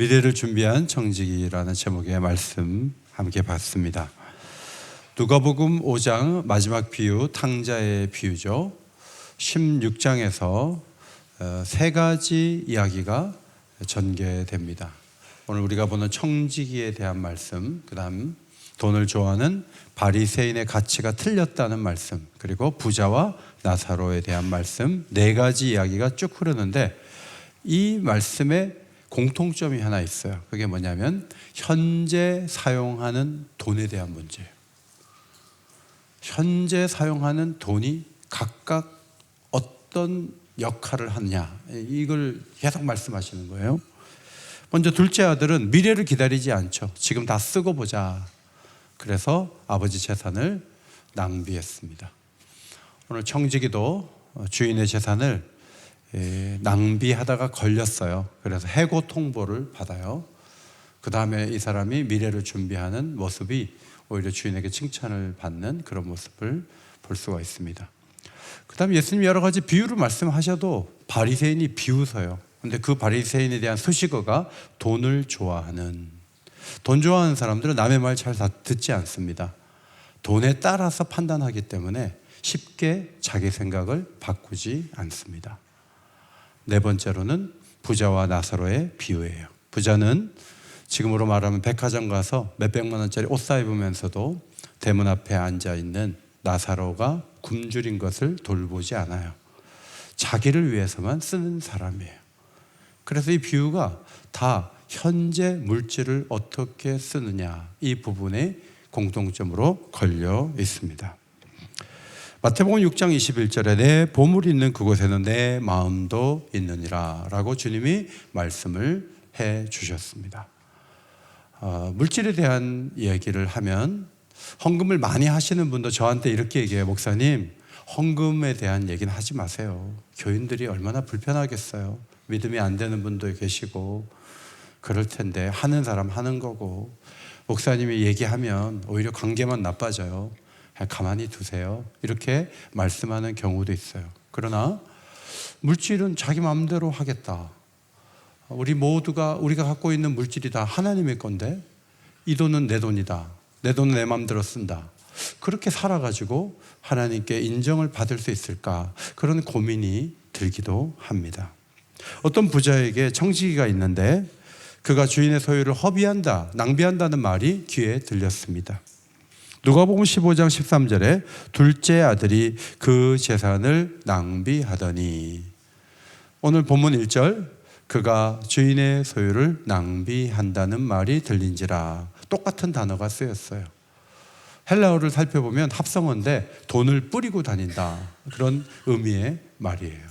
미래를 준비한 청지기라는 제목의 말씀 함께 봤습니다. 누가복음 5장 마지막 비유, 탕자의 비유죠. 16장에서 세 가지 이야기가 전개됩니다. 오늘 우리가 보는 청지기에 대한 말씀, 그 다음 돈을 좋아하는 바리새인의 가치가 틀렸다는 말씀, 그리고 부자와 나사로에 대한 말씀, 네 가지 이야기가 쭉 흐르는데 이 말씀에 공통점이 하나 있어요. 그게 뭐냐면 현재 사용하는 돈에 대한 문제예요. 현재 사용하는 돈이 각각 어떤 역할을 하느냐, 이걸 계속 말씀하시는 거예요. 먼저 둘째 아들은 미래를 기다리지 않죠. 지금 다 쓰고 보자. 그래서 아버지 재산을 낭비했습니다. 오늘 청지기도 주인의 재산을 낭비하다가 걸렸어요. 그래서 해고 통보를 받아요. 그 다음에 이 사람이 미래를 준비하는 모습이 오히려 주인에게 칭찬을 받는 그런 모습을 볼 수가 있습니다. 그 다음에 예수님이 여러 가지 비유를 말씀하셔도 바리새인이 비웃어요. 근데 그 바리새인에 대한 수식어가 돈을 좋아하는, 돈 좋아하는 사람들은 남의 말 잘 듣지 않습니다. 돈에 따라서 판단하기 때문에 쉽게 자기 생각을 바꾸지 않습니다. 네 번째로는 부자와 나사로의 비유예요. 부자는 지금으로 말하면 백화점 가서 몇백만 원짜리 옷 사입으면서도 대문 앞에 앉아있는 나사로가 굶주린 것을 돌보지 않아요. 자기를 위해서만 쓰는 사람이에요. 그래서 이 비유가 다 현재 물질을 어떻게 쓰느냐, 이 부분에 공통점으로 걸려 있습니다. 마태복음 6장 21절에 내 보물이 있는 그곳에는 내 마음도 있느니라 라고 주님이 말씀을 해 주셨습니다. 물질에 대한 얘기를 하면 헌금을 많이 하시는 분도 저한테 이렇게 얘기해요. 목사님, 헌금에 대한 얘기는 하지 마세요. 교인들이 얼마나 불편하겠어요. 믿음이 안 되는 분도 계시고 그럴 텐데 하는 사람 하는 거고, 목사님이 얘기하면 오히려 관계만 나빠져요. 가만히 두세요. 이렇게 말씀하는 경우도 있어요. 그러나 물질은 자기 마음대로 하겠다. 우리 모두가 우리가 갖고 있는 물질이 다 하나님의 건데 이 돈은 내 돈이다. 내 돈은 내 마음대로 쓴다. 그렇게 살아가지고 하나님께 인정을 받을 수 있을까? 그런 고민이 들기도 합니다. 어떤 부자에게 청지기가 있는데 그가 주인의 소유를 허비한다, 낭비한다는 말이 귀에 들렸습니다. 누가복음 15장 13절에 둘째 아들이 그 재산을 낭비하더니, 오늘 본문 1절 그가 주인의 소유를 낭비한다는 말이 들린지라, 똑같은 단어가 쓰였어요. 헬라어를 살펴보면 합성어인데 돈을 뿌리고 다닌다, 그런 의미의 말이에요.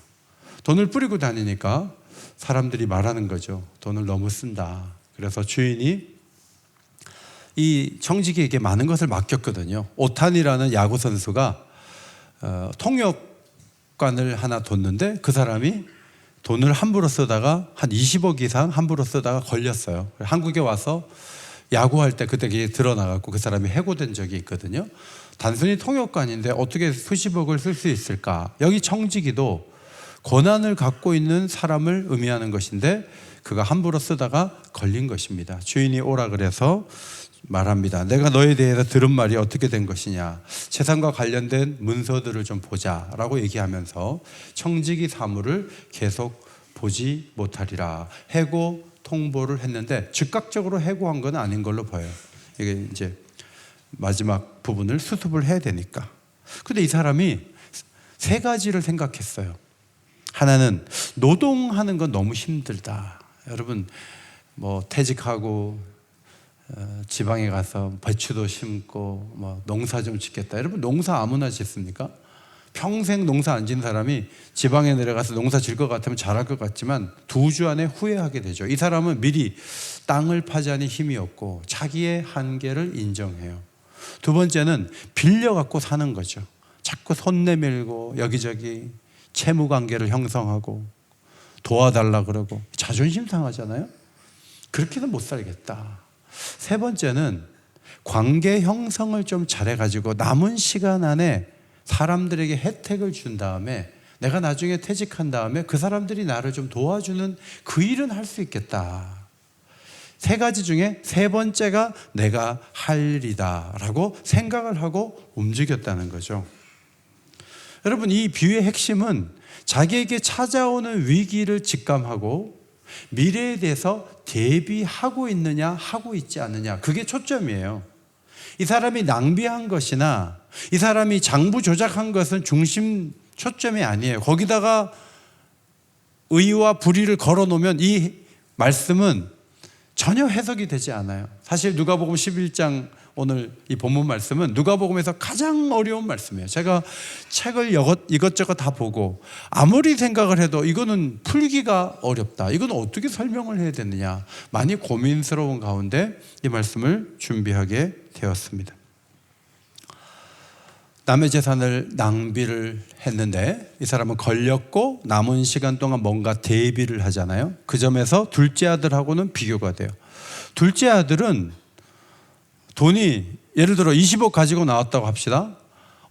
돈을 뿌리고 다니니까 사람들이 말하는 거죠. 돈을 너무 쓴다. 그래서 주인이 이 청지기에게 많은 것을 맡겼거든요. 오탄이라는 야구 선수가 통역관을 하나 뒀는데 그 사람이 돈을 함부로 쓰다가 한 20억 이상 함부로 쓰다가 걸렸어요. 한국에 와서 야구할 때 그때 그게 드러나갖고 그 사람이 해고된 적이 있거든요. 단순히 통역관인데 어떻게 수십억을 쓸 수 있을까? 여기 청지기도 권한을 갖고 있는 사람을 의미하는 것인데 그가 함부로 쓰다가 걸린 것입니다. 주인이 오라 그래서 말합니다. 내가 너에 대해서 들은 말이 어떻게 된 것이냐, 재산과 관련된 문서들을 좀 보자 라고 얘기하면서 청지기 사물을 계속 보지 못하리라 해고 통보를 했는데 즉각적으로 해고한 건 아닌 걸로 보여요. 이게 이제 마지막 부분을 수습을 해야 되니까. 근데 이 사람이 세 가지를 생각했어요. 하나는 노동하는 건 너무 힘들다. 여러분 뭐 퇴직하고 지방에 가서 배추도 심고 뭐 농사 좀 짓겠다. 여러분 농사 아무나 짓습니까? 평생 농사 안 짓는 사람이 지방에 내려가서 농사 질 것 같으면 잘할 것 같지만 2주 안에 후회하게 되죠. 이 사람은 미리 땅을 파자니 힘이 없고 자기의 한계를 인정해요. 두 번째는 빌려갖고 사는 거죠. 자꾸 손 내밀고 여기저기 채무관계를 형성하고 도와달라 그러고 자존심 상하잖아요. 그렇게는 못 살겠다. 세 번째는 관계 형성을 좀 잘해가지고 남은 시간 안에 사람들에게 혜택을 준 다음에 내가 나중에 퇴직한 다음에 그 사람들이 나를 좀 도와주는 그 일은 할 수 있겠다. 세 가지 중에 세 번째가 내가 할 일이다 라고 생각을 하고 움직였다는 거죠. 여러분, 이 비유의 핵심은 자기에게 찾아오는 위기를 직감하고 미래에 대해서 대비하고 있느냐 하고 있지 않느냐, 그게 초점이에요. 이 사람이 낭비한 것이나 이 사람이 장부 조작한 것은 중심 초점이 아니에요. 거기다가 의와 불의를 걸어놓으면 이 말씀은 전혀 해석이 되지 않아요. 사실 누가복음 11장 오늘 이 본문 말씀은 누가복음에서 가장 어려운 말씀이에요. 제가 책을 이것저것 다 보고 아무리 생각을 해도 이거는 풀기가 어렵다, 이건 어떻게 설명을 해야 되느냐 많이 고민스러운 가운데 이 말씀을 준비하게 되었습니다. 남의 재산을 낭비를 했는데 이 사람은 걸렸고 남은 시간 동안 뭔가 대비를 하잖아요. 그 점에서 둘째 아들하고는 비교가 돼요. 둘째 아들은 돈이 예를 들어 20억 가지고 나왔다고 합시다.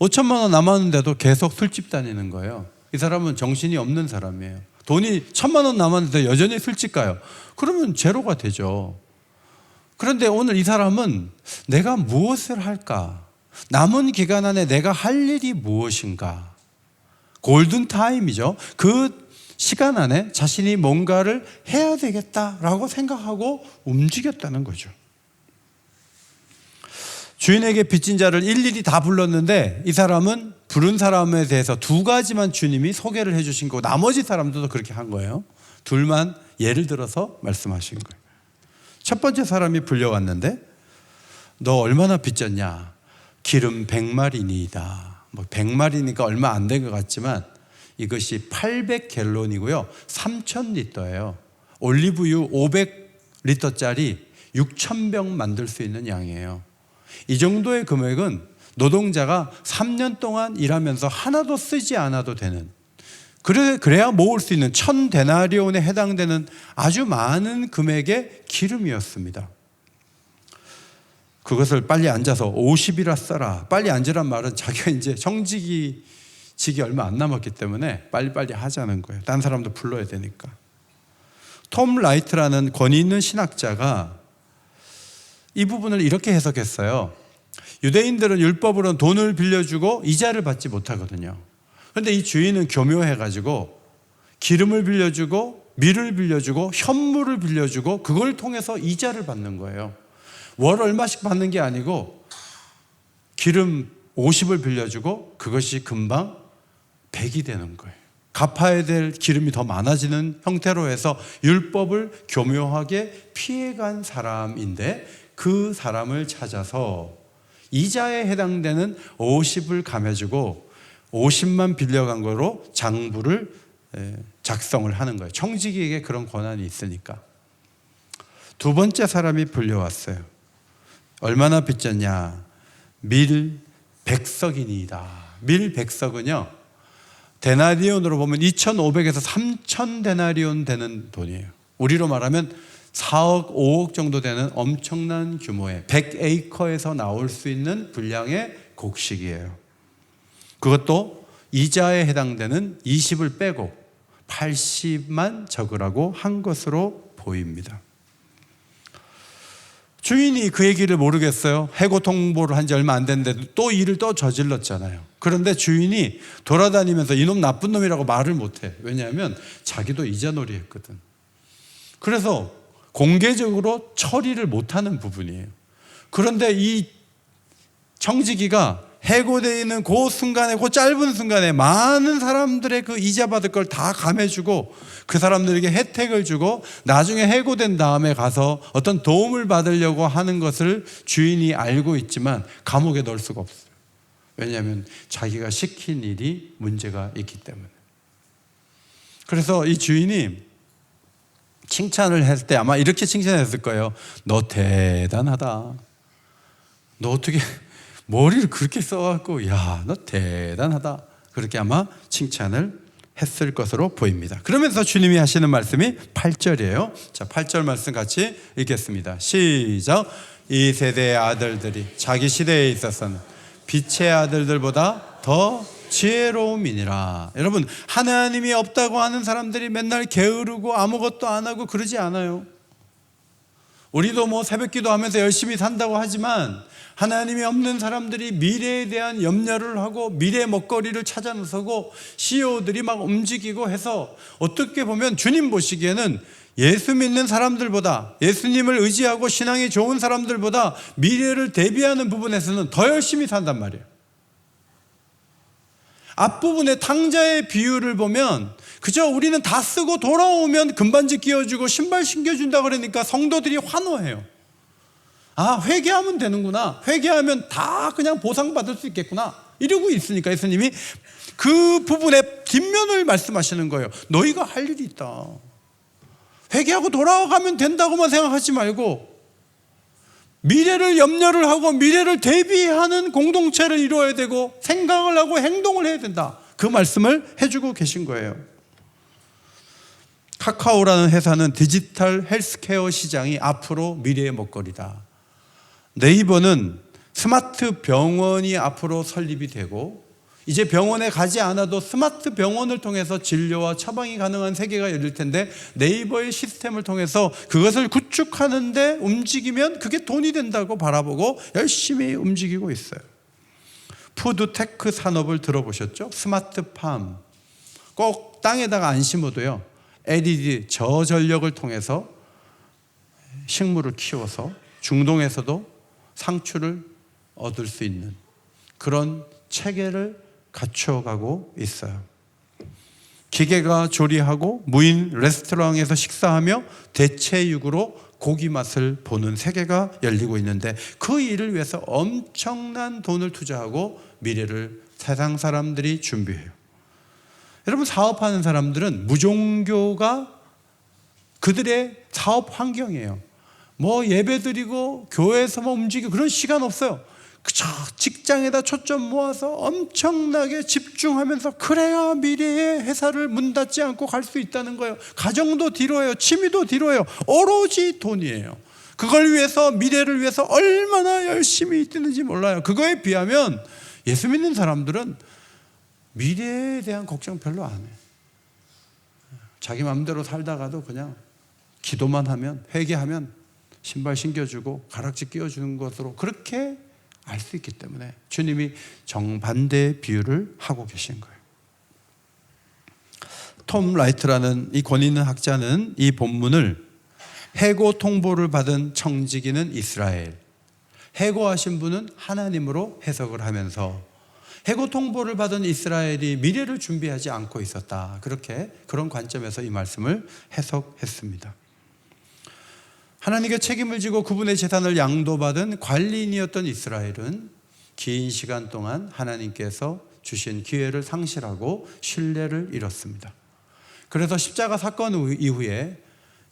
5천만 원 남았는데도 계속 술집 다니는 거예요. 이 사람은 정신이 없는 사람이에요. 돈이 1,000만 원 남았는데 여전히 술집 가요. 그러면 제로가 되죠. 그런데 오늘 이 사람은 내가 무엇을 할까? 남은 기간 안에 내가 할 일이 무엇인가? 골든타임이죠. 그 시간 안에 자신이 뭔가를 해야 되겠다라고 생각하고 움직였다는 거죠. 주인에게 빚진 자를 일일이 다 불렀는데 이 사람은 부른 사람에 대해서 두 가지만 주님이 소개를 해 주신 거고 나머지 사람들도 그렇게 한 거예요. 둘만 예를 들어서 말씀하신 거예요. 첫 번째 사람이 불려왔는데 너 얼마나 빚졌냐? 기름 100마리니이다. 뭐 100마리니까 얼마 안 된 것 같지만 이것이 800갤론이고요. 3,000리터예요. 올리브유 500리터짜리 6,000병 만들 수 있는 양이에요. 이 정도의 금액은 노동자가 3년 동안 일하면서 하나도 쓰지 않아도 되는, 그래야 모을 수 있는 1,000데나리온에 해당되는 아주 많은 금액의 기름이었습니다. 그것을 빨리 앉아서 50이라 써라. 빨리 앉으란 말은 자기가 이제 청직이 직이 얼마 안 남았기 때문에 빨리빨리 하자는 거예요. 딴 사람도 불러야 되니까. 톰 라이트라는 권위 있는 신학자가 이 부분을 이렇게 해석했어요. 유대인들은 율법으로는 돈을 빌려주고 이자를 받지 못하거든요. 그런데 이 주인은 교묘해가지고 기름을 빌려주고 밀을 빌려주고 현물을 빌려주고 그걸 통해서 이자를 받는 거예요. 월 얼마씩 받는 게 아니고 기름 50을 빌려주고 그것이 금방 100이 되는 거예요. 갚아야 될 기름이 더 많아지는 형태로 해서 율법을 교묘하게 피해간 사람인데 그 사람을 찾아서 이자에 해당되는 50을 감해주고 50만 빌려간 거로 장부를 작성을 하는 거예요. 청지기에게 그런 권한이 있으니까. 두 번째 사람이 불려왔어요. 얼마나 빚졌냐? 밀 100석이니이다. 밀 100석은요 데나리온으로 보면 2,500에서 3,000데나리온 되는 돈이에요. 우리로 말하면 4억, 5억 정도 되는 엄청난 규모의 100에이커에서 나올 수 있는 분량의 곡식이에요. 그것도 이자에 해당되는 20을 빼고 80만 적으라고 한 것으로 보입니다. 주인이 그 얘기를 모르겠어요. 해고 통보를 한 지 얼마 안 됐는데 또 일을 또 저질렀잖아요. 그런데 주인이 돌아다니면서 이놈 나쁜 놈이라고 말을 못해. 왜냐하면 자기도 이자놀이 했거든. 그래서 공개적으로 처리를 못하는 부분이에요. 그런데 이 청지기가 해고되어 있는 그 순간에, 그 짧은 순간에 많은 사람들의 그 이자 받을 걸 다 감해주고 그 사람들에게 혜택을 주고 나중에 해고된 다음에 가서 어떤 도움을 받으려고 하는 것을 주인이 알고 있지만 감옥에 넣을 수가 없어요. 왜냐하면 자기가 시킨 일이 문제가 있기 때문에. 그래서 이 주인이 칭찬을 했을 때 아마 이렇게 칭찬했을 거예요. 너 대단하다. 너 어떻게 머리를 그렇게 써갖고 야, 너 대단하다. 그렇게 아마 칭찬을 했을 것으로 보입니다. 그러면서 주님이 하시는 말씀이 8절이에요. 자, 8절 말씀 같이 읽겠습니다. 시작. 이 세대의 아들들이 자기 시대에 있어서는 빛의 아들들보다 더 지혜로움이니라. 여러분, 하나님이 없다고 하는 사람들이 맨날 게으르고 아무것도 안 하고 그러지 않아요. 우리도 뭐 새벽 기도하면서 열심히 산다고 하지만 하나님이 없는 사람들이 미래에 대한 염려를 하고 미래 먹거리를 찾아 나서고 CEO들이 막 움직이고 해서 어떻게 보면 주님 보시기에는 예수 믿는 사람들보다, 예수님을 의지하고 신앙이 좋은 사람들보다 미래를 대비하는 부분에서는 더 열심히 산단 말이에요. 앞부분에 탕자의 비유를 보면 그저 우리는 다 쓰고 돌아오면 금반지 끼워주고 신발 신겨준다 그러니까 성도들이 환호해요. 아, 회개하면 되는구나. 회개하면 다 그냥 보상받을 수 있겠구나. 이러고 있으니까 예수님이 그 부분의 뒷면을 말씀하시는 거예요. 너희가 할 일이 있다. 회개하고 돌아가면 된다고만 생각하지 말고 미래를 염려를 하고 미래를 대비하는 공동체를 이루어야 되고 생각을 하고 행동을 해야 된다. 그 말씀을 해주고 계신 거예요. 카카오라는 회사는 디지털 헬스케어 시장이 앞으로 미래의 먹거리다. 네이버는 스마트 병원이 앞으로 설립이 되고 이제 병원에 가지 않아도 스마트 병원을 통해서 진료와 처방이 가능한 세계가 열릴 텐데 네이버의 시스템을 통해서 그것을 구축하는데 움직이면 그게 돈이 된다고 바라보고 열심히 움직이고 있어요. 푸드테크 산업을 들어보셨죠? 스마트팜. 꼭 땅에다가 안 심어도요. LED 저전력을 통해서 식물을 키워서 중동에서도 상추를 얻을 수 있는 그런 체계를 갖춰가고 있어요. 기계가 조리하고 무인 레스토랑에서 식사하며 대체육으로 고기 맛을 보는 세계가 열리고 있는데 그 일을 위해서 엄청난 돈을 투자하고 미래를 세상 사람들이 준비해요. 여러분, 사업하는 사람들은 무종교가 그들의 사업 환경이에요. 뭐 예배드리고 교회에서 뭐 움직이고 그런 시간 없어요. 그저 직장에다 초점 모아서 엄청나게 집중하면서 그래야 미래의 회사를 문 닫지 않고 갈 수 있다는 거예요. 가정도 뒤로해요. 취미도 뒤로해요. 오로지 돈이에요. 그걸 위해서, 미래를 위해서 얼마나 열심히 뛰는지 몰라요. 그거에 비하면 예수 믿는 사람들은 미래에 대한 걱정 별로 안 해요. 자기 마음대로 살다가도 그냥 기도만 하면, 회개하면 신발 신겨주고 가락지 끼워주는 것으로 그렇게 알 수 있기 때문에 주님이 정반대의 비유를 하고 계신 거예요. 톰 라이트라는 이 권위 있는 학자는 이 본문을 해고 통보를 받은 청지기는 이스라엘, 해고하신 분은 하나님으로 해석을 하면서 해고 통보를 받은 이스라엘이 미래를 준비하지 않고 있었다. 그런 관점에서 이 말씀을 해석했습니다. 하나님께 책임을 지고 그분의 재산을 양도받은 관리인이었던 이스라엘은 긴 시간 동안 하나님께서 주신 기회를 상실하고 신뢰를 잃었습니다. 그래서 십자가 사건 이후에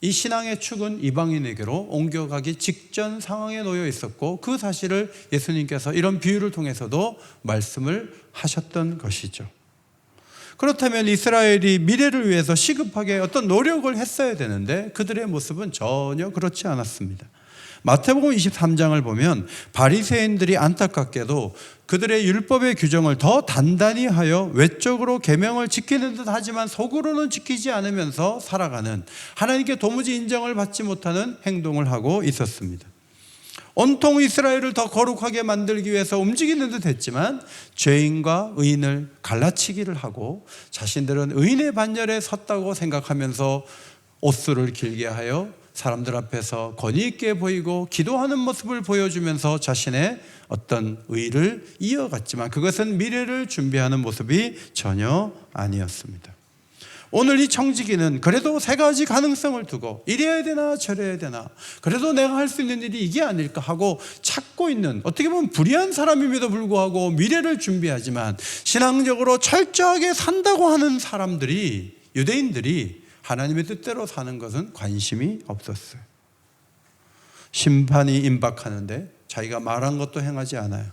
이 신앙의 축은 이방인에게로 옮겨가기 직전 상황에 놓여 있었고 그 사실을 예수님께서 이런 비유를 통해서도 말씀을 하셨던 것이죠. 그렇다면 이스라엘이 미래를 위해서 시급하게 어떤 노력을 했어야 되는데 그들의 모습은 전혀 그렇지 않았습니다. 마태복음 23장을 보면 바리새인들이 안타깝게도 그들의 율법의 규정을 더 단단히 하여 외적으로 계명을 지키는 듯 하지만 속으로는 지키지 않으면서 살아가는, 하나님께 도무지 인정을 받지 못하는 행동을 하고 있었습니다. 온통 이스라엘을 더 거룩하게 만들기 위해서 움직이는 듯 했지만 죄인과 의인을 갈라치기를 하고 자신들은 의인의 반열에 섰다고 생각하면서 옷수를 길게 하여 사람들 앞에서 권위 있게 보이고 기도하는 모습을 보여주면서 자신의 어떤 의를 이어갔지만 그것은 미래를 준비하는 모습이 전혀 아니었습니다. 오늘 이 청지기는 그래도 세 가지 가능성을 두고 이래야 되나 저래야 되나, 그래도 내가 할 수 있는 일이 이게 아닐까 하고 찾고 있는, 어떻게 보면 불의한 사람임에도 불구하고 미래를 준비하지만 신앙적으로 철저하게 산다고 하는 사람들이, 유대인들이 하나님의 뜻대로 사는 것은 관심이 없었어요. 심판이 임박하는데 자기가 말한 것도 행하지 않아요.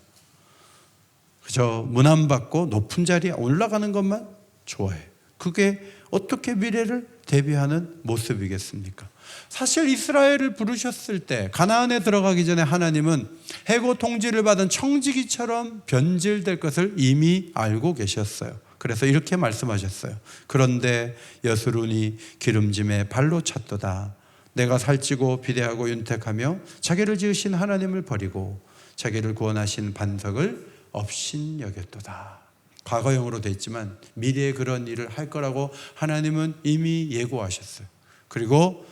그저 문안받고 높은 자리에 올라가는 것만 좋아해요. 그게 어떻게 미래를 대비하는 모습이겠습니까? 사실 이스라엘을 부르셨을 때 가나안에 들어가기 전에 하나님은 해고 통지를 받은 청지기처럼 변질될 것을 이미 알고 계셨어요. 그래서 이렇게 말씀하셨어요. 그런데 여수론이 기름짐에 발로 찼도다. 내가 살찌고 비대하고 윤택하며 자기를 지으신 하나님을 버리고 자기를 구원하신 반석을 업신여겼도다. 과거형으로 돼 있지만 미래에 그런 일을 할 거라고 하나님은 이미 예고하셨어요. 그리고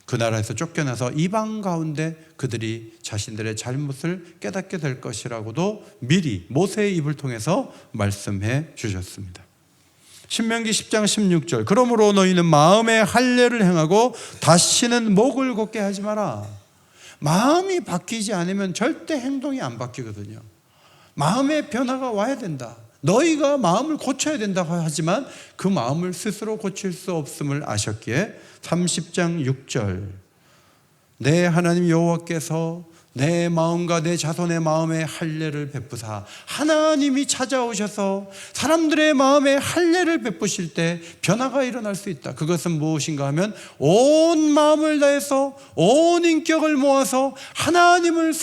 그 나라에서 쫓겨나서 이방 가운데 그들이 자신들의 잘못을 깨닫게 될 것이라고도 미리 모세의 입을 통해서 말씀해 주셨습니다. 신명기 10장 16절, 그러므로 너희는 마음에 할례를 행하고 다시는 목을 곧게 하지 마라. 마음이 바뀌지 않으면 절대 행동이 안 바뀌거든요. 마음의 변화가 와야 된다. 너희가 마음을 고쳐야 된다고 하지만 그 마음을 스스로 고칠 수 없음을 아셨기에 30장 6절, 내 하나님 여호와께서 내 마음과 내 자손의 마음에 할례를 베푸사, 하나님이 찾아오셔서 사람들의 마음에 할례를 베푸실 때 변화가 일어날 수 있다. 그것은 무엇인가 하면 온 마음을 다해서 온 인격을 모아서 하나님을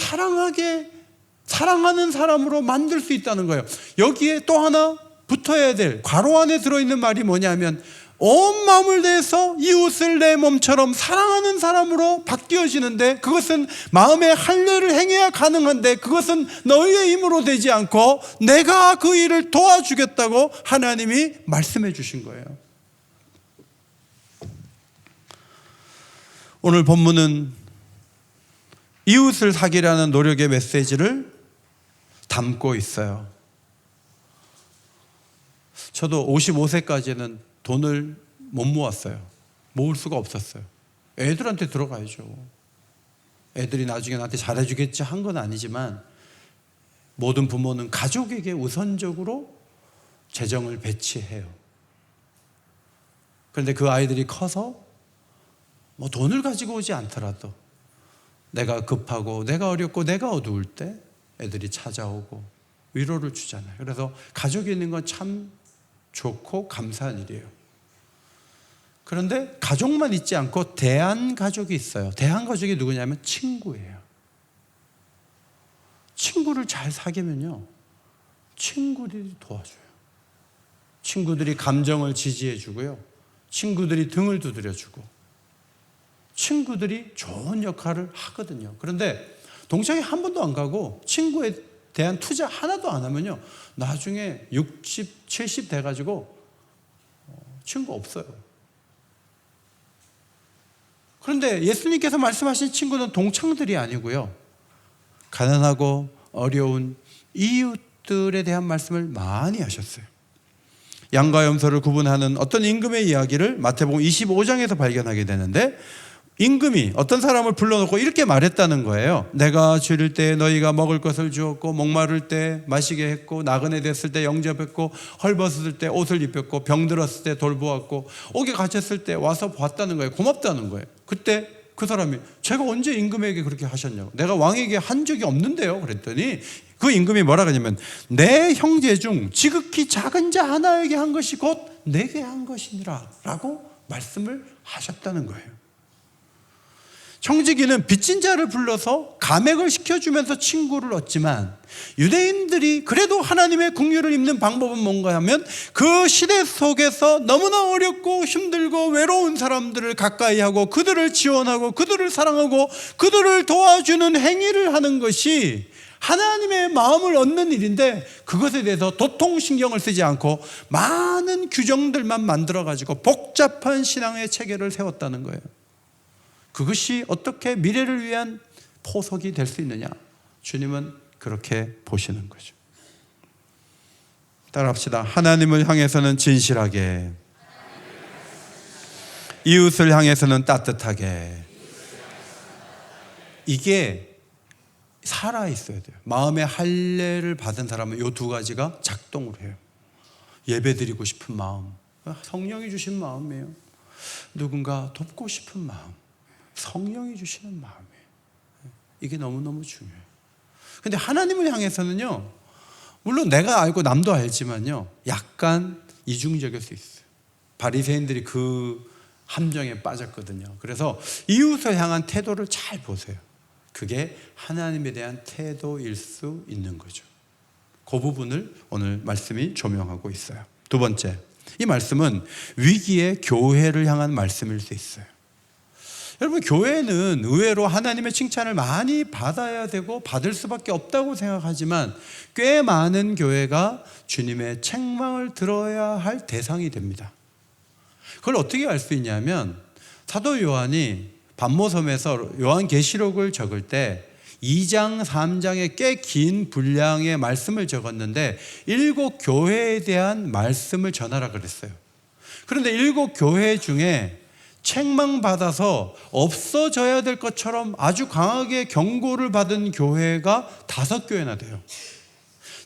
사랑하는 사람으로 만들 수 있다는 거예요. 여기에 또 하나 붙어야 될 괄호 안에 들어있는 말이 뭐냐면 온 마음을 다해서 이웃을 내 몸처럼 사랑하는 사람으로 바뀌어지는데, 그것은 마음의 할례를 행해야 가능한데 그것은 너희의 힘으로 되지 않고 내가 그 일을 도와주겠다고 하나님이 말씀해 주신 거예요. 오늘 본문은 이웃을 사귀라는 노력의 메시지를 담고 있어요. 저도 55세까지는 돈을 못 모았어요. 모을 수가 없었어요. 애들한테 들어가야죠. 애들이 나중에 나한테 잘해주겠지 한 건 아니지만 모든 부모는 가족에게 우선적으로 재정을 배치해요. 그런데 그 아이들이 커서 뭐 돈을 가지고 오지 않더라도 내가 급하고 내가 어렵고 내가 어두울 때 애들이 찾아오고 위로를 주잖아요. 그래서 가족이 있는 건 참 좋고 감사한 일이에요. 그런데 가족만 있지 않고 대안가족이 있어요. 대안가족이 누구냐면 친구예요. 친구를 잘 사귀면요, 친구들이 도와줘요. 친구들이 감정을 지지해 주고요, 친구들이 등을 두드려주고 친구들이 좋은 역할을 하거든요. 그런데 동창회 한 번도 안 가고 친구에 대한 투자 하나도 안 하면요, 나중에 60, 70 돼가지고 친구 없어요. 그런데 예수님께서 말씀하신 친구는 동창들이 아니고요, 가난하고 어려운 이웃들에 대한 말씀을 많이 하셨어요. 양과 염소를 구분하는 어떤 임금의 이야기를 마태복음 25장에서 발견하게 되는데, 임금이 어떤 사람을 불러놓고 이렇게 말했다는 거예요. 내가 줄일 때 너희가 먹을 것을 주었고, 목마를 때 마시게 했고, 나그네 됐을 때 영접했고, 헐벗었을 때 옷을 입혔고, 병들었을 때 돌보았고, 옥에 갇혔을 때 와서 봤다는 거예요. 고맙다는 거예요. 그때 그 사람이 제가 언제 임금에게 그렇게 하셨냐고, 내가 왕에게 한 적이 없는데요. 그랬더니 그 임금이 뭐라 그러냐면 내 형제 중 지극히 작은 자 하나에게 한 것이 곧 내게 한 것이니라 라고 말씀을 하셨다는 거예요. 청지기는 빚진 자를 불러서 감액을 시켜주면서 친구를 얻지만, 유대인들이 그래도 하나님의 긍휼을 입는 방법은 뭔가 하면 그 시대 속에서 너무나 어렵고 힘들고 외로운 사람들을 가까이 하고 그들을 지원하고 그들을 사랑하고 그들을 도와주는 행위를 하는 것이 하나님의 마음을 얻는 일인데, 그것에 대해서 도통 신경을 쓰지 않고 많은 규정들만 만들어가지고 복잡한 신앙의 체계를 세웠다는 거예요. 그것이 어떻게 미래를 위한 포석이 될 수 있느냐? 주님은 그렇게 보시는 거죠. 따라합시다. 하나님을 향해서는 진실하게, 이웃을 향해서는 따뜻하게. 이게 살아있어야 돼요. 마음의 할례를 받은 사람은 이 두 가지가 작동을 해요. 예배드리고 싶은 마음, 성령이 주신 마음이에요. 누군가 돕고 싶은 마음, 성령이 주시는 마음이에요. 이게 너무너무 중요해요. 근데 하나님을 향해서는요, 물론 내가 알고 남도 알지만요, 약간 이중적일 수 있어요. 바리새인들이 그 함정에 빠졌거든요. 그래서 이웃을 향한 태도를 잘 보세요. 그게 하나님에 대한 태도일 수 있는 거죠. 그 부분을 오늘 말씀이 조명하고 있어요. 두 번째, 이 말씀은 위기의 교회를 향한 말씀일 수 있어요. 여러분, 교회는 의외로 하나님의 칭찬을 많이 받아야 되고 받을 수밖에 없다고 생각하지만 꽤 많은 교회가 주님의 책망을 들어야 할 대상이 됩니다. 그걸 어떻게 알 수 있냐면 사도 요한이 반모섬에서 요한계시록을 적을 때 2장, 3장에 꽤 긴 분량의 말씀을 적었는데 7 교회에 대한 말씀을 전하라 그랬어요. 그런데 7 교회 중에 책망받아서 없어져야 될 것처럼 아주 강하게 경고를 받은 교회가 5 교회나 돼요.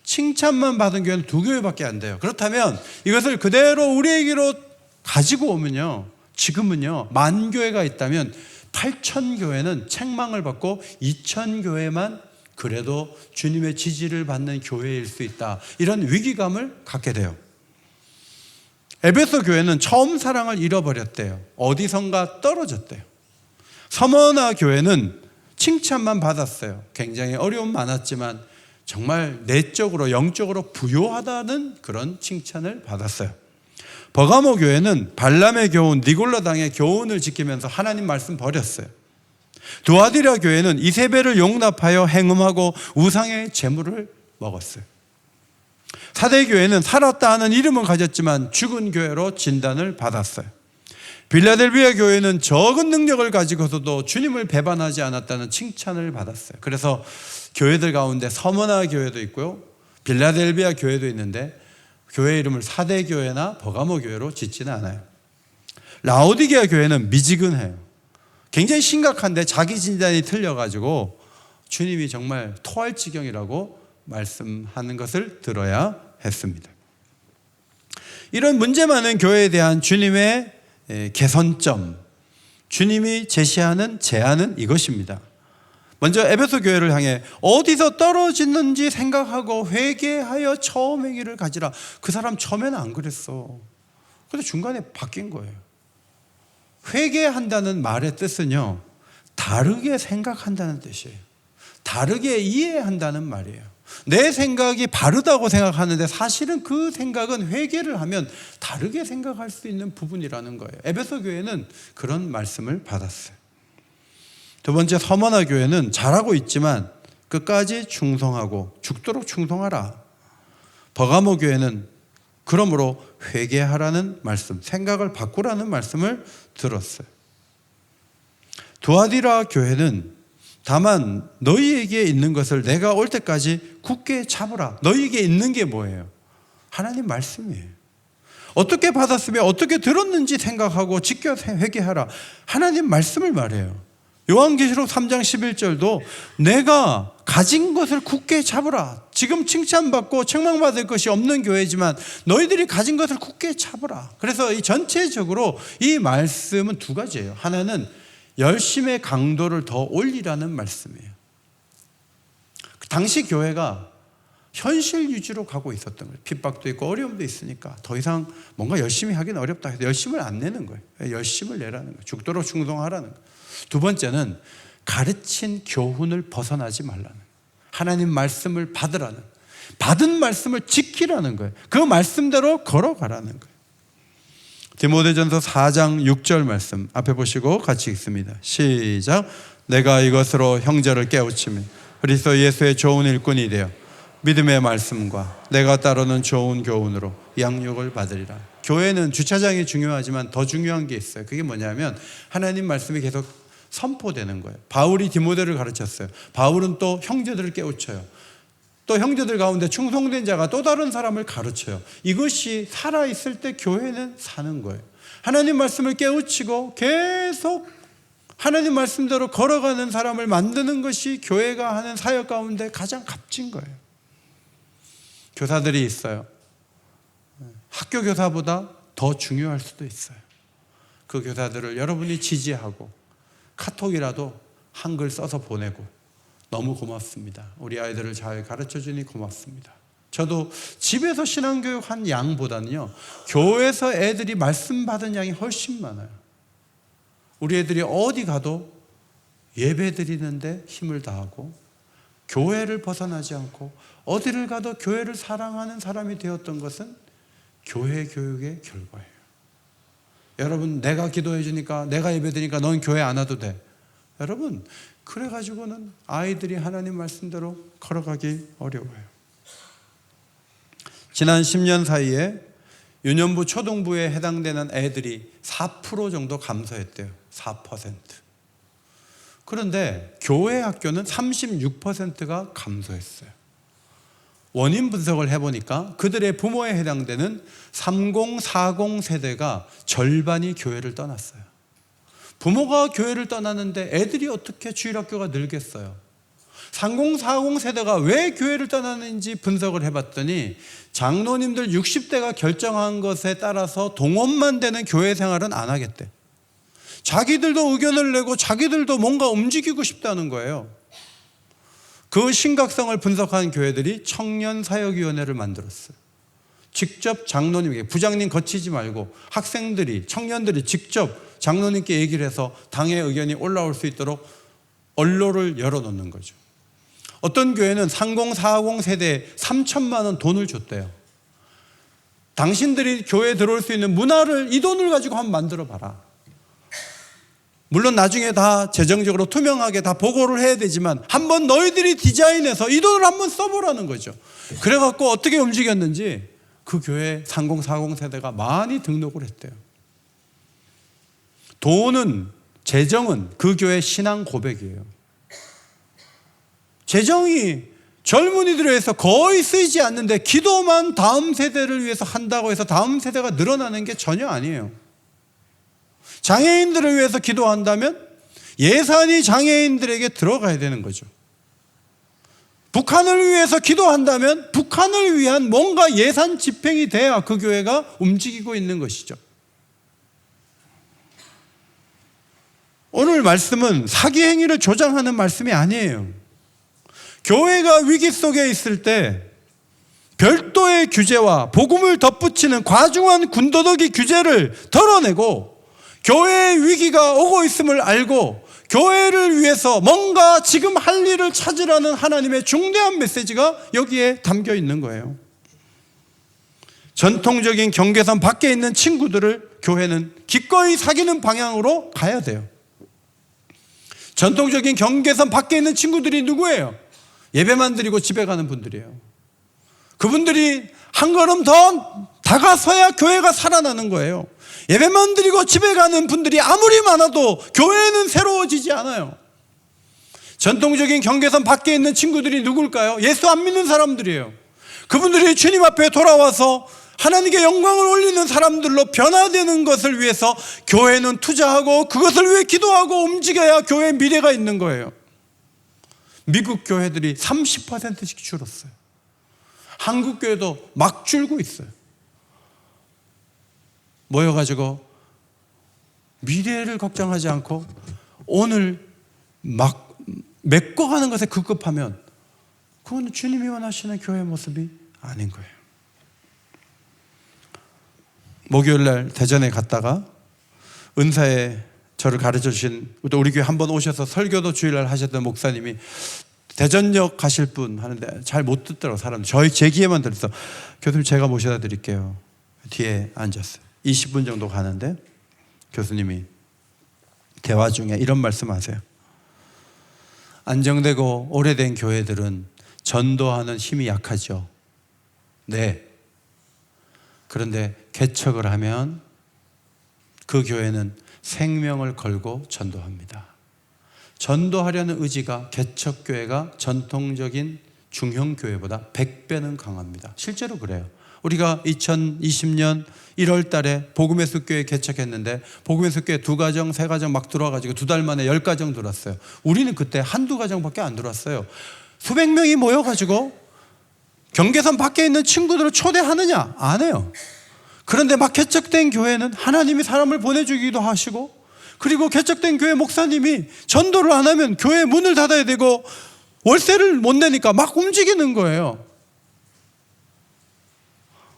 칭찬만 받은 교회는 2 교회밖에 안 돼요. 그렇다면 이것을 그대로 우리에게로 가지고 오면요, 지금은요 10,000교회가 있다면 8,000교회는 책망을 받고 2,000교회만 그래도 주님의 지지를 받는 교회일 수 있다, 이런 위기감을 갖게 돼요. 에베소 교회는 처음 사랑을 잃어버렸대요. 어디선가 떨어졌대요. 서머나 교회는 칭찬만 받았어요. 굉장히 어려움 많았지만 정말 내적으로 영적으로 부요하다는 그런 칭찬을 받았어요. 버가모 교회는 발람의 교훈, 니골라당의 교훈을 지키면서 하나님 말씀 버렸어요. 두아디라 교회는 이세벨을 용납하여 행음하고 우상의 재물을 먹었어요. 사대교회는 살았다 하는 이름은 가졌지만 죽은 교회로 진단을 받았어요. 빌라델비아 교회는 적은 능력을 가지고서도 주님을 배반하지 않았다는 칭찬을 받았어요. 그래서 교회들 가운데 서머나 교회도 있고요, 빌라델비아 교회도 있는데 교회 이름을 사대교회나 버가모 교회로 짓지는 않아요. 라오디게아 교회는 미지근해요. 굉장히 심각한데 자기 진단이 틀려가지고 주님이 정말 토할 지경이라고 말씀하는 것을 들어야 했습니다. 이런 문제 많은 교회에 대한 주님의 개선점, 주님이 제시하는 제안은 이것입니다. 먼저 에베소 교회를 향해 어디서 떨어지는지 생각하고 회개하여 처음의 길을 가지라. 그 사람 처음에는 안 그랬어. 근데 중간에 바뀐 거예요. 회개한다는 말의 뜻은요, 다르게 생각한다는 뜻이에요. 다르게 이해한다는 말이에요. 내 생각이 바르다고 생각하는데 사실은 그 생각은 회개를 하면 다르게 생각할 수 있는 부분이라는 거예요. 에베소 교회는 그런 말씀을 받았어요. 2번째, 서머나 교회는 잘하고 있지만 끝까지 충성하고 죽도록 충성하라. 버가모 교회는 그러므로 회개하라는 말씀, 생각을 바꾸라는 말씀을 들었어요. 두아디라 교회는 다만 너희에게 있는 것을 내가 올 때까지 굳게 잡으라. 너희에게 있는 게 뭐예요? 하나님 말씀이에요. 어떻게 받았으며 어떻게 들었는지 생각하고 지켜 회개하라. 하나님 말씀을 말해요. 요한계시록 3장 11절도 내가 가진 것을 굳게 잡으라. 지금 칭찬받고 책망받을 것이 없는 교회지만 너희들이 가진 것을 굳게 잡으라. 그래서 이 전체적으로 이 말씀은 2가지예요. 하나는 열심의 강도를 더 올리라는 말씀이에요. 당시 교회가 현실 위주로 가고 있었던 거예요. 핍박도 있고 어려움도 있으니까 더 이상 뭔가 열심히 하기는 어렵다 해서 열심을 안 내는 거예요. 열심을 내라는 거예요. 죽도록 충성하라는 거예요. 2번째는 가르친 교훈을 벗어나지 말라는, 하나님 말씀을 받으라는, 받은 말씀을 지키라는 거예요. 그 말씀대로 걸어가라는 거예요. 디모데전서 4장 6절 말씀 앞에 보시고 같이 읽습니다. 시작. 내가 이것으로 형제를 깨우치며 그리스도 예수의 좋은 일꾼이 되어 믿음의 말씀과 내가 따르는 좋은 교훈으로 양육을 받으리라. 교회는 주차장이 중요하지만 더 중요한 게 있어요. 그게 뭐냐면 하나님 말씀이 계속 선포되는 거예요. 바울이 디모데를 가르쳤어요. 바울은 또 형제들을 깨우쳐요. 또 형제들 가운데 충성된 자가 또 다른 사람을 가르쳐요. 이것이 살아있을 때 교회는 사는 거예요. 하나님 말씀을 깨우치고 계속 하나님 말씀대로 걸어가는 사람을 만드는 것이 교회가 하는 사역 가운데 가장 값진 거예요. 교사들이 있어요. 학교 교사보다 더 중요할 수도 있어요. 그 교사들을 여러분이 지지하고 카톡이라도 한글 써서 보내고 너무 고맙습니다. 우리 아이들을 잘 가르쳐주니 고맙습니다. 저도 집에서 신앙교육 한 양보다는요, 교회에서 애들이 말씀 받은 양이 훨씬 많아요. 우리 애들이 어디 가도 예배 드리는데 힘을 다하고 교회를 벗어나지 않고 어디를 가도 교회를 사랑하는 사람이 되었던 것은 교회 교육의 결과예요. 여러분 내가 기도해 주니까, 내가 예배 드리니까 넌 교회 안 와도 돼. 여러분 그래가지고는 아이들이 하나님 말씀대로 걸어가기 어려워요. 지난 10년 사이에 유년부 초등부에 해당되는 애들이 4% 정도 감소했대요. 4%. 그런데 교회 학교는 36%가 감소했어요. 원인 분석을 해보니까 그들의 부모에 해당되는 30, 40 세대가 절반이 교회를 떠났어요. 부모가 교회를 떠나는데 애들이 어떻게 주일학교가 늘겠어요? 30, 40 세대가 왜 교회를 떠나는지 분석을 해봤더니 장로님들 60대가 결정한 것에 따라서 동원만 되는 교회 생활은 안 하겠대. 자기들도 의견을 내고 자기들도 뭔가 움직이고 싶다는 거예요. 그 심각성을 분석한 교회들이 청년사역위원회를 만들었어요. 직접 장로님에게, 부장님 거치지 말고 학생들이, 청년들이 직접 장로님께 얘기를 해서 당의 의견이 올라올 수 있도록 언로를 열어놓는 거죠. 어떤 교회는 30, 40 세대에 3천만 원 돈을 줬대요. 당신들이 교회에 들어올 수 있는 문화를 이 돈을 가지고 한번 만들어 봐라. 물론 나중에 다 재정적으로 투명하게 다 보고를 해야 되지만 한번 너희들이 디자인해서 이 돈을 한번 써보라는 거죠. 그래갖고 어떻게 움직였는지 그 교회 30, 40 세대가 많이 등록을 했대요. 돈은, 재정은 그 교회 신앙 고백이에요. 재정이 젊은이들을 위해서 거의 쓰이지 않는데 기도만 다음 세대를 위해서 한다고 해서 다음 세대가 늘어나는 게 전혀 아니에요. 장애인들을 위해서 기도한다면 예산이 장애인들에게 들어가야 되는 거죠. 북한을 위해서 기도한다면 북한을 위한 뭔가 예산 집행이 돼야 그 교회가 움직이고 있는 것이죠. 오늘 말씀은 사기 행위를 조장하는 말씀이 아니에요. 교회가 위기 속에 있을 때 별도의 규제와 복음을 덧붙이는 과중한 군더더기 규제를 덜어내고 교회의 위기가 오고 있음을 알고 교회를 위해서 뭔가 지금 할 일을 찾으라는 하나님의 중대한 메시지가 여기에 담겨 있는 거예요. 전통적인 경계선 밖에 있는 친구들을 교회는 기꺼이 사귀는 방향으로 가야 돼요. 전통적인 경계선 밖에 있는 친구들이 누구예요? 예배만 드리고 집에 가는 분들이에요. 그분들이 한 걸음 더 다가서야 교회가 살아나는 거예요. 예배만 드리고 집에 가는 분들이 아무리 많아도 교회는 새로워지지 않아요. 전통적인 경계선 밖에 있는 친구들이 누굴까요? 예수 안 믿는 사람들이에요. 그분들이 주님 앞에 돌아와서 하나님께 영광을 올리는 사람들로 변화되는 것을 위해서 교회는 투자하고 그것을 위해 기도하고 움직여야 교회의 미래가 있는 거예요. 미국 교회들이 30%씩 줄었어요. 한국 교회도 막 줄고 있어요. 모여가지고 미래를 걱정하지 않고 오늘 막 메꿔가는 것에 급급하면 그건 주님이 원하시는 교회의 모습이 아닌 거예요. 목요일날 대전에 갔다가 은사에 저를 가르쳐 주신 또 우리 교회 한번 오셔서 설교도 주일날 하셨던 목사님이 대전역 가실 분 하는데 잘 못 듣더라고요. 사람 제 귀에만 들었어. 교수님 제가 모셔다 드릴게요. 뒤에 앉았어요. 20분 정도 가는데 교수님이 대화 중에 이런 말씀하세요. 안정되고 오래된 교회들은 전도하는 힘이 약하죠. 네. 그런데 개척을 하면 그 교회는 생명을 걸고 전도합니다. 전도하려는 의지가 개척교회가 전통적인 중형교회보다 100배는 강합니다. 실제로 그래요. 우리가 2020년 1월 달에 복음의 숲교회 개척했는데 복음의 숲교회 2가정, 3가정 막 들어와가지고 2달 만에 10가정 들어왔어요. 우리는 그때 1-2가정밖에 안 들어왔어요. 수백 명이 모여가지고 경계선 밖에 있는 친구들을 초대하느냐? 안 해요. 그런데 막 개척된 교회는 하나님이 사람을 보내주기도 하시고 그리고 개척된 교회 목사님이 전도를 안 하면 교회 문을 닫아야 되고 월세를 못 내니까 막 움직이는 거예요.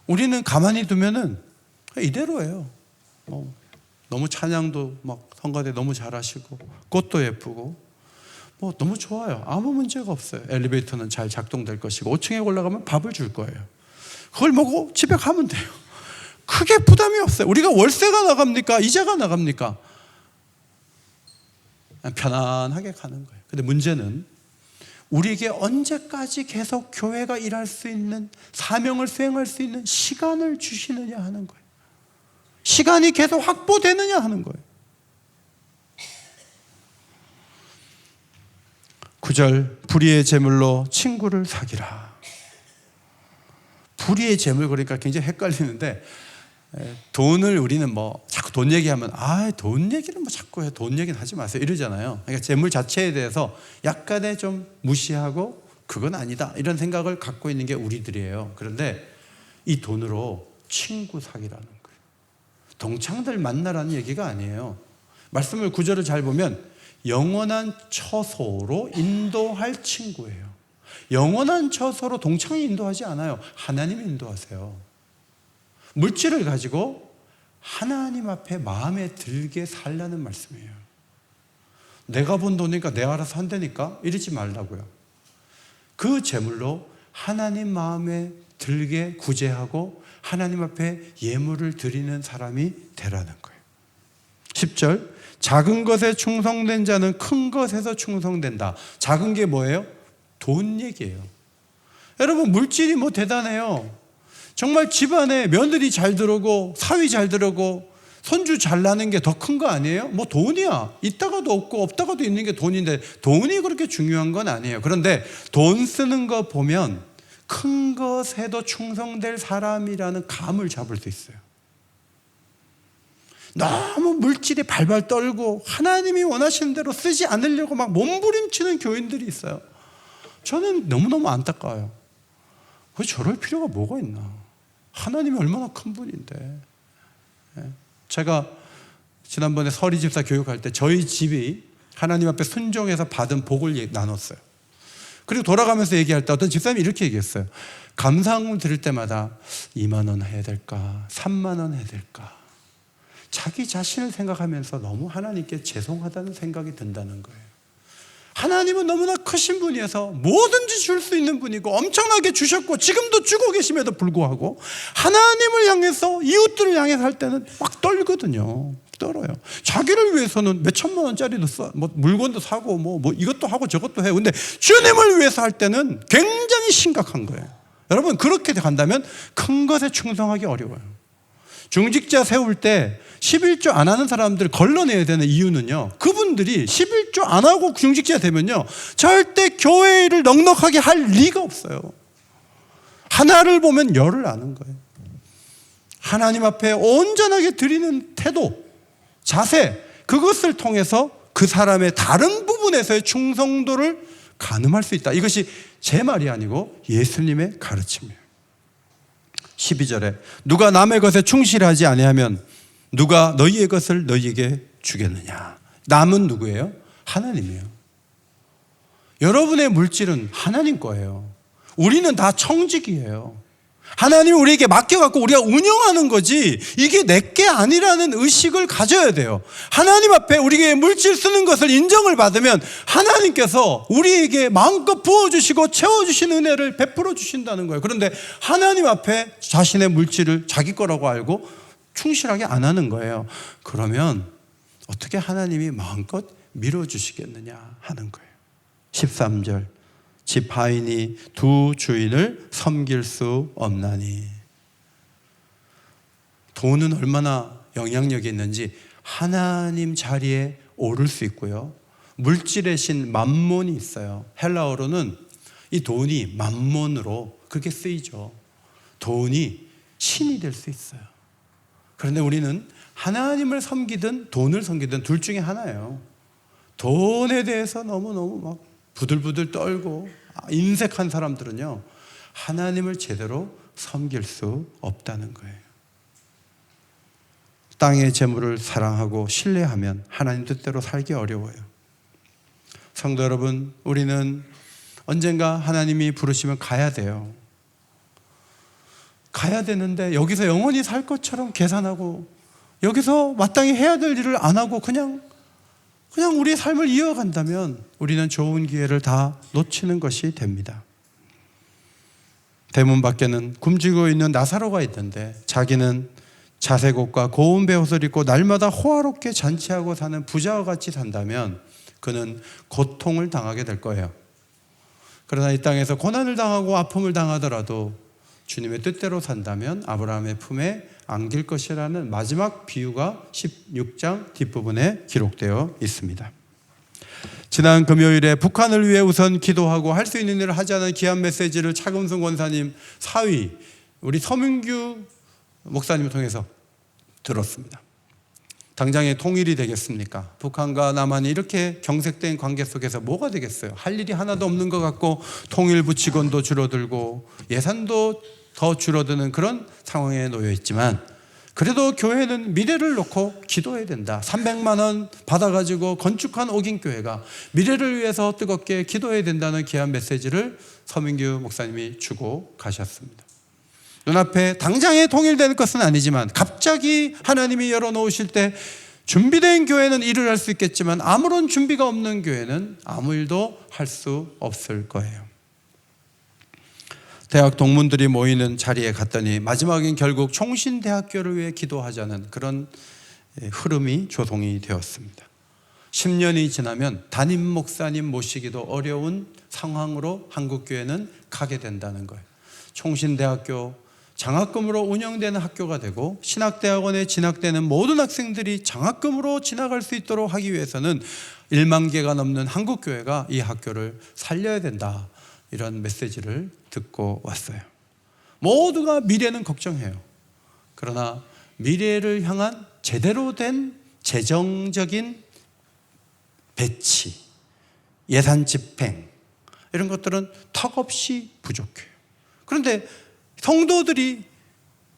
우리는 가만히 두면은 이대로예요. 너무 찬양도 막 성가대 너무 잘하시고 꽃도 예쁘고 뭐 너무 좋아요. 아무 문제가 없어요. 엘리베이터는 잘 작동될 것이고 5층에 올라가면 밥을 줄 거예요. 그걸 먹고 집에 가면 돼요. 크게 부담이 없어요. 우리가 월세가 나갑니까? 이자가 나갑니까? 편안하게 가는 거예요. 근데 문제는 우리에게 언제까지 계속 교회가 일할 수 있는, 사명을 수행할 수 있는 시간을 주시느냐 하는 거예요. 시간이 계속 확보되느냐 하는 거예요. 9절, 불의의 재물로 친구를 사귀라. 불의의 재물, 그러니까 굉장히 헷갈리는데, 돈을 우리는 뭐 자꾸 돈 얘기하면 돈 얘기는 뭐 자꾸 해, 돈 얘기는 하지 마세요 이러잖아요. 그러니까 재물 자체에 대해서 약간의 좀 무시하고 그건 아니다 이런 생각을 갖고 있는 게 우리들이에요. 그런데 이 돈으로 친구 사귀라는 거예요. 동창들 만나라는 얘기가 아니에요. 말씀을, 구절을 잘 보면 영원한 처소로 인도할 친구예요. 영원한 처소로 동창이 인도하지 않아요. 하나님이 인도하세요. 물질을 가지고 하나님 앞에 마음에 들게 살라는 말씀이에요. 내가 번 돈이니까 내가 알아서 한다니까 이러지 말라고요. 그 재물로 하나님 마음에 들게 구제하고 하나님 앞에 예물을 드리는 사람이 되라는 거예요. 10절, 작은 것에 충성된 자는 큰 것에서 충성된다. 작은 게 뭐예요? 돈 얘기예요. 여러분, 물질이 뭐 대단해요. 정말 집안에 며느리 잘 들어오고 사위 잘 들어오고 손주 잘 나는 게 더 큰 거 아니에요? 뭐 돈이야. 있다가도 없고 없다가도 있는 게 돈인데 돈이 그렇게 중요한 건 아니에요. 그런데 돈 쓰는 거 보면 큰 것에도 충성될 사람이라는 감을 잡을 수 있어요. 너무 물질에 발발 떨고 하나님이 원하시는 대로 쓰지 않으려고 막 몸부림치는 교인들이 있어요. 저는 너무너무 안타까워요. 왜 저럴 필요가 뭐가 있나? 하나님이 얼마나 큰 분인데. 제가 지난번에 서리 집사 교육할 때 저희 집이 하나님 앞에 순종해서 받은 복을 나눴어요. 그리고 돌아가면서 얘기할 때 어떤 집사님이 이렇게 얘기했어요. 감사함을 드릴 때마다 2만 원 해야 될까? 3만 원 해야 될까? 자기 자신을 생각하면서 너무 하나님께 죄송하다는 생각이 든다는 거예요. 하나님은 너무나 크신 분이어서 뭐든지 줄 수 있는 분이고 엄청나게 주셨고 지금도 주고 계심에도 불구하고 하나님을 향해서, 이웃들을 향해서 할 때는 막 떨거든요. 떨어요. 자기를 위해서는 몇 천만 원짜리도 뭐 물건도 사고 뭐 이것도 하고 저것도 해요. 근데 주님을 위해서 할 때는 굉장히 심각한 거예요. 여러분, 그렇게 간다면 큰 것에 충성하기 어려워요. 중직자 세울 때 11조 안 하는 사람들 걸러내야 되는 이유는요, 그분들이 11조 안 하고 중직자 되면요 절대 교회를 넉넉하게 할 리가 없어요. 하나를 보면 열을 아는 거예요. 하나님 앞에 온전하게 드리는 태도, 자세, 그것을 통해서 그 사람의 다른 부분에서의 충성도를 가늠할 수 있다. 이것이 제 말이 아니고 예수님의 가르침이에요. 12절에 누가 남의 것에 충실하지 아니하면 누가 너희의 것을 너희에게 주겠느냐. 남은 누구예요? 하나님이에요. 여러분의 물질은 하나님 거예요. 우리는 다 청직이에요. 하나님이 우리에게 맡겨갖고 우리가 운영하는 거지 이게 내게 아니라는 의식을 가져야 돼요. 하나님 앞에 우리에게 물질 쓰는 것을 인정을 받으면 하나님께서 우리에게 마음껏 부어주시고 채워주신 은혜를 베풀어 주신다는 거예요. 그런데 하나님 앞에 자신의 물질을 자기 거라고 알고 충실하게 안 하는 거예요. 그러면 어떻게 하나님이 마음껏 밀어주시겠느냐 하는 거예요. 13절, 집 하인이 두 주인을 섬길 수 없나니. 돈은 얼마나 영향력이 있는지 하나님 자리에 오를 수 있고요, 물질의 신 맘몬이 있어요. 헬라어로는 이 돈이 맘몬으로 그렇게 쓰이죠. 돈이 신이 될 수 있어요. 그런데 우리는 하나님을 섬기든 돈을 섬기든 둘 중에 하나예요. 돈에 대해서 너무너무 막 부들부들 떨고 인색한 사람들은요 하나님을 제대로 섬길 수 없다는 거예요. 땅의 재물을 사랑하고 신뢰하면 하나님 뜻대로 살기 어려워요. 성도 여러분, 우리는 언젠가 하나님이 부르시면 가야 돼요. 가야 되는데 여기서 영원히 살 것처럼 계산하고 여기서 마땅히 해야 될 일을 안 하고 그냥 우리의 삶을 이어간다면 우리는 좋은 기회를 다 놓치는 것이 됩니다. 대문 밖에는 굶주리고 있는 나사로가 있는데 자기는 자색 옷과 고운 베옷을 입고 날마다 호화롭게 잔치하고 사는 부자와 같이 산다면 그는 고통을 당하게 될 거예요. 그러나 이 땅에서 고난을 당하고 아픔을 당하더라도 주님의 뜻대로 산다면 아브라함의 품에 안길 것이라는 마지막 비유가 16장 뒷부분에 기록되어 있습니다. 지난 금요일에 북한을 위해 우선 기도하고 할 수 있는 일을 하자는 귀한 메시지를 차금순 권사님 사위 우리 서민규 목사님을 통해서 들었습니다. 당장에 통일이 되겠습니까? 북한과 남한이 이렇게 경색된 관계 속에서 뭐가 되겠어요? 할 일이 하나도 없는 것 같고 통일부 직원도 줄어들고 예산도 더 줄어드는 그런 상황에 놓여 있지만 그래도 교회는 미래를 놓고 기도해야 된다. 300만 원 받아가지고 건축한 옥인교회가 미래를 위해서 뜨겁게 기도해야 된다는 귀한 메시지를 서민규 목사님이 주고 가셨습니다. 눈앞에 당장에 통일되는 것은 아니지만 갑자기 하나님이 열어놓으실 때 준비된 교회는 일을 할 수 있겠지만 아무런 준비가 없는 교회는 아무 일도 할 수 없을 거예요. 대학 동문들이 모이는 자리에 갔더니 마지막엔 결국 총신대학교를 위해 기도하자는 그런 흐름이 조성이 되었습니다. 10년이 지나면 담임 목사님 모시기도 어려운 상황으로 한국교회는 가게 된다는 거예요. 총신대학교 장학금으로 운영되는 학교가 되고 신학대학원에 진학되는 모든 학생들이 장학금으로 진학할 수 있도록 하기 위해서는 1만 개가 넘는 한국교회가 이 학교를 살려야 된다. 이런 메시지를 듣고 왔어요. 모두가 미래는 걱정해요. 그러나 미래를 향한 제대로 된 재정적인 배치, 예산 집행 이런 것들은 턱없이 부족해요. 그런데 성도들이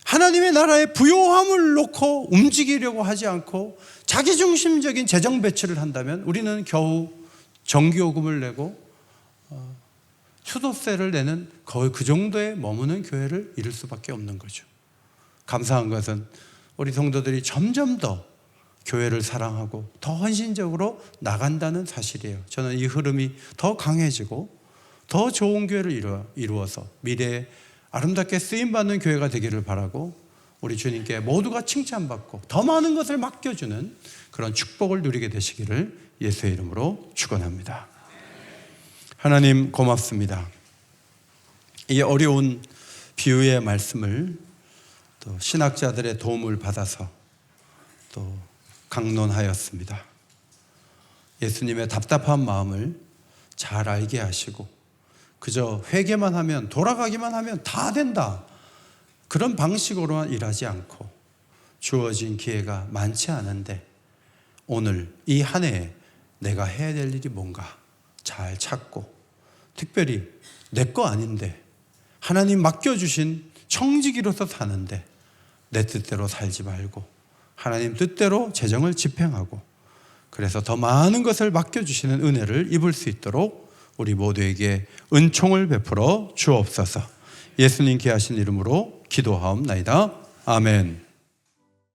하나님의 나라의 부요함을 놓고 움직이려고 하지 않고 자기중심적인 재정 배치를 한다면 우리는 겨우 정기요금을 내고 수도세를 내는 거의 그 정도에 머무는 교회를 이룰 수밖에 없는 거죠. 감사한 것은 우리 성도들이 점점 더 교회를 사랑하고 더 헌신적으로 나간다는 사실이에요. 저는 이 흐름이 더 강해지고 더 좋은 교회를 이루어서 미래에 아름답게 쓰임받는 교회가 되기를 바라고 우리 주님께 모두가 칭찬받고 더 많은 것을 맡겨주는 그런 축복을 누리게 되시기를 예수의 이름으로 축원합니다. 하나님 고맙습니다. 이 어려운 비유의 말씀을 또 신학자들의 도움을 받아서 또 강론하였습니다. 예수님의 답답한 마음을 잘 알게 하시고 그저 회개만 하면 돌아가기만 하면 다 된다 그런 방식으로만 일하지 않고 주어진 기회가 많지 않은데 오늘 이 한 해에 내가 해야 될 일이 뭔가 잘 찾고 특별히 내 거 아닌데 하나님 맡겨주신 청지기로서 사는데 내 뜻대로 살지 말고 하나님 뜻대로 재정을 집행하고 그래서 더 많은 것을 맡겨주시는 은혜를 입을 수 있도록 우리 모두에게 은총을 베풀어 주옵소서. 예수님 귀하신 이름으로 기도하옵나이다. 아멘.